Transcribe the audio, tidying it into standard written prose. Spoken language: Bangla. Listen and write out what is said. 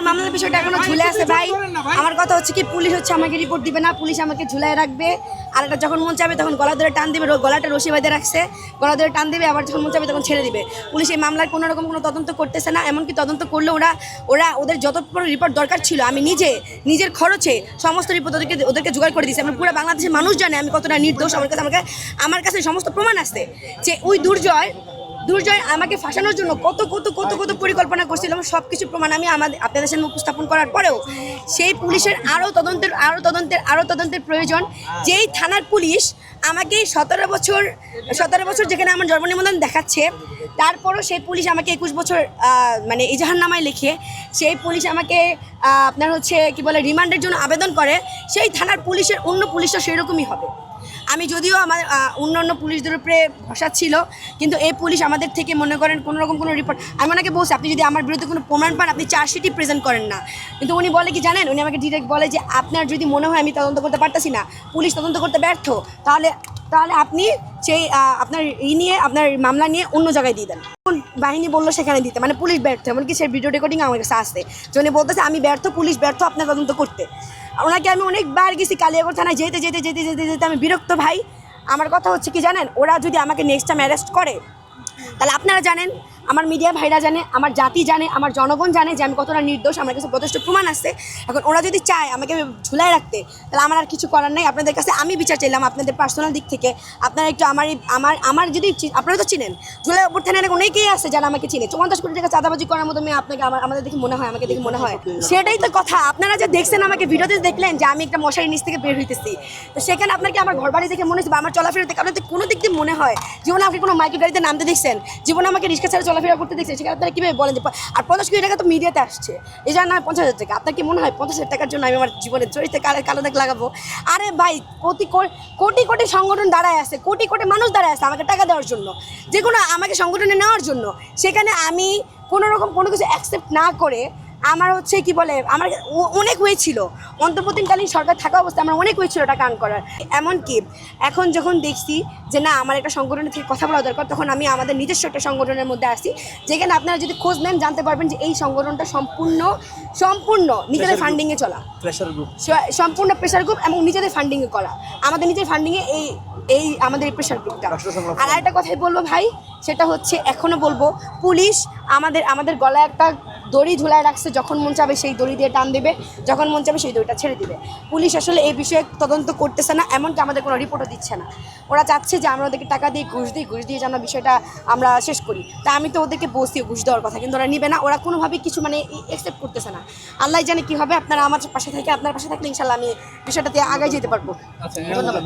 মামলার বিষয়টা এখনো ঝুলে আছে ভাই। আমার কথা হচ্ছে কি, পুলিশ হচ্ছে আমাকে রিপোর্ট দিবে না, পুলিশ আমাকে ঝুলায় রাখবে। আর এটা যখন মন চাবে তখন গলা ধরে টান দিবে, গলাটা রশি বেঁধে রাখছে, গলা ধরে টান দিবে, আবার যখন মন চাবে তখন ছেড়ে দিবে। পুলিশ এই মামলার কোনো রকম কোনো তদন্ত করতেছে না। এমনকি তদন্ত করলে ওদের যত রিপোর্ট দরকার ছিল আমি নিজের খরচে সমস্ত রিপোর্ট ওদেরকে জোগাড় করে দিয়েছি। আমার পুরো বাংলাদেশের মানুষ জানে আমি কতটা নির্দোষ। আমার কাছে সমস্ত প্রমাণ আছে যে ওই দুর্জয় আমাকে ফাঁসানোর জন্য কত কত কত কত পরিকল্পনা করছিলাম। সব কিছু প্রমাণ আমি আপনাদের সামনে উপস্থাপন করার পরেও সেই পুলিশের আরও তদন্তের প্রয়োজন। যেই থানার পুলিশ আমাকে 17 বছর যেখানে আমার জন্ম নিবন্ধন দেখাচ্ছে, তারপরও সেই পুলিশ আমাকে 21 বছর মানে এজাহারনামায় লিখে সেই পুলিশ আমাকে আপনার হচ্ছে কি বলে রিমান্ডের জন্য আবেদন করে। সেই থানার পুলিশের অন্য পুলিশটা সেরকমই হবে। আমি যদিও আমার অন্য পুলিশদের উপরে ভরসা ছিল, কিন্তু এই পুলিশ আমাদের থেকে মনে করেন কোনো রকম কোনো রিপোর্ট, আমি ওনাকে বলছি আপনি যদি আমার বিরুদ্ধে কোনো প্রমাণ পান আপনি চার্জশিটই প্রেজেন্ট করেন না। কিন্তু উনি বলে কি জানেন, উনি আমাকে ডিরেক্ট বলে যে আপনার যদি মনে হয় আমি তদন্ত করতে পারতেছি না, পুলিশ তদন্ত করতে ব্যর্থ, তাহলে আপনি সেই আপনার নিয়ে আপনার মামলা নিয়ে অন্য জায়গায় দিয়ে দেন। বাহিনী বললো সেখানে দিতে, মানে পুলিশ ব্যর্থ। এমনকি সেই ভিডিও রেকর্ডিং আমার কাছে আসছে যে উনি বলতেছে আমি ব্যর্থ, পুলিশ ব্যর্থ আপনার তদন্ত করতে। ওনাকে আমি অনেকবার গেছি কালিয়াগড় থানায়, যেতে আমি বিরক্ত ভাই। আমার কথা হচ্ছে কি জানেন, ওরা যদি আমাকে নেক্সট টাইম অ্যারেস্ট করে তাহলে আপনারা জানেন, আমার মিডিয়া ভাইরা জানে, আমার জাতি জানে, আমার জনগণ জানে যে আমি কতটা নির্দোষ। আমার কাছে যথেষ্ট প্রমাণ আছে। এখন ওরা যদি চায় আমাকে ঝুলায় রাখতে তাহলে আমার আর কিছু করার নেই। আপনাদের কাছে আমি বিচার চাইলাম আপনাদের পার্সোনাল দিক থেকে। আপনারা একটু আমার যদি আপনারা তো চিনেন, ঝুলাই ওপর থানায় অনেকেই আছে যারা আমাকে চিনে। 50 কোটি টাকা চাঁদাবাজি করার মতো মেয়ে আপনাকে আমাদের দেখে মনে হয়, আমাকে দেখে মনে হয়। সেটাই তো কথা। আপনারা যে দেখছেন আমাকে ভিডিওতে দেখলেন যে আমি একটা মশারির নিচ থেকে বের হইতেছি, তো সেখানে আপনাকে আমার ঘর বাড়ি দেখে মনে হচ্ছে বা আমার চলাফেরা দেখে আপনাদের কোনো দিক দিয়ে মনে হয় জীবনে আমাকে কোনো মাইক্রো গাড়িতে নামতে দেখছেন, জীবনে আমাকে রিক্সা ছাড়া চলাফেরা করতে দেখছেন, সেখানে আপনারা কীভাবে বলেন যে আর 50 কোটি টাকা তো মিডিয়াতে আসছে, এই জন্য 50,000 টাকা। আপনার কি মনে হয় 50,000 টাকার জন্য আমি আমার জীবনের চরিত্রে কালো দাগ লাগাবো? আরে ভাই, কোটি কোটি সংগঠন দাঁড়ায় আছে, কোটি কোটি মানুষ দাঁড়ায় আছে আমাকে টাকা দেওয়ার জন্য, যে কোনো আমাকে সংগঠনে নেওয়ার জন্য। সেখানে আমি কোনো রকম কোনো কিছু অ্যাকসেপ্ট না করে আমার হচ্ছে কি বলে, আমার অনেক ওয়ে ছিল অন্তর্বর্তীকালীন সরকার থাকা অবস্থায় আমার অনেক ওয়ে ছিল টাকা আর্ন করার। এমনকি এখন যখন দেখছি যে না আমার একটা সংগঠনের থেকে কথা বলা দরকার, তখন আমি আমাদের নিজস্ব একটা সংগঠনের মধ্যে আসি, যেখানে আপনারা যদি খোঁজ নেন জানতে পারবেন যে এই সংগঠনটা সম্পূর্ণ নিজেদের ফান্ডিংয়ে চলা, সম্পূর্ণ প্রেশার গ্রুপ এবং নিজেদের ফান্ডিংয়ে করা, আমাদের নিজের ফান্ডিংয়ে এই আমাদের প্রেশার গ্রুপটা। আর একটা কথাই বলবো ভাই, সেটা হচ্ছে এখনও বলবো, পুলিশ আমাদের গলায় একটা দড়ি ঝুলায় রাখছে, যখন মন চাবে সেই দড়ি দিয়ে টান দেবে, যখন মন চাবে সেই দড়িটা ছেড়ে দিবে। পুলিশ আসলে এই বিষয়ে তদন্ত করতেছে না, এমনকি আমাদের কোনো রিপোর্টও দিচ্ছে না। ওরা চাচ্ছে যে আমরা ওদেরকে টাকা দিয়ে ঘুষ দিয়ে যেন বিষয়টা আমরা শেষ করি। তা আমি তো ওদেরকে বলছি ঘুষ দেওয়ার কথা, কিন্তু ওরা নিবে না, ওরা কোনোভাবেই কিছু মানে অ্যাকসেপ্ট করতেছে না। আল্লাহ জানে কী হবে। আপনারা আমার পাশে থেকে আপনার পাশে থাকলে ইনশাল্লাহ আমি বিষয়টাতে আগে যেতে পারবো। ধন্যবাদ।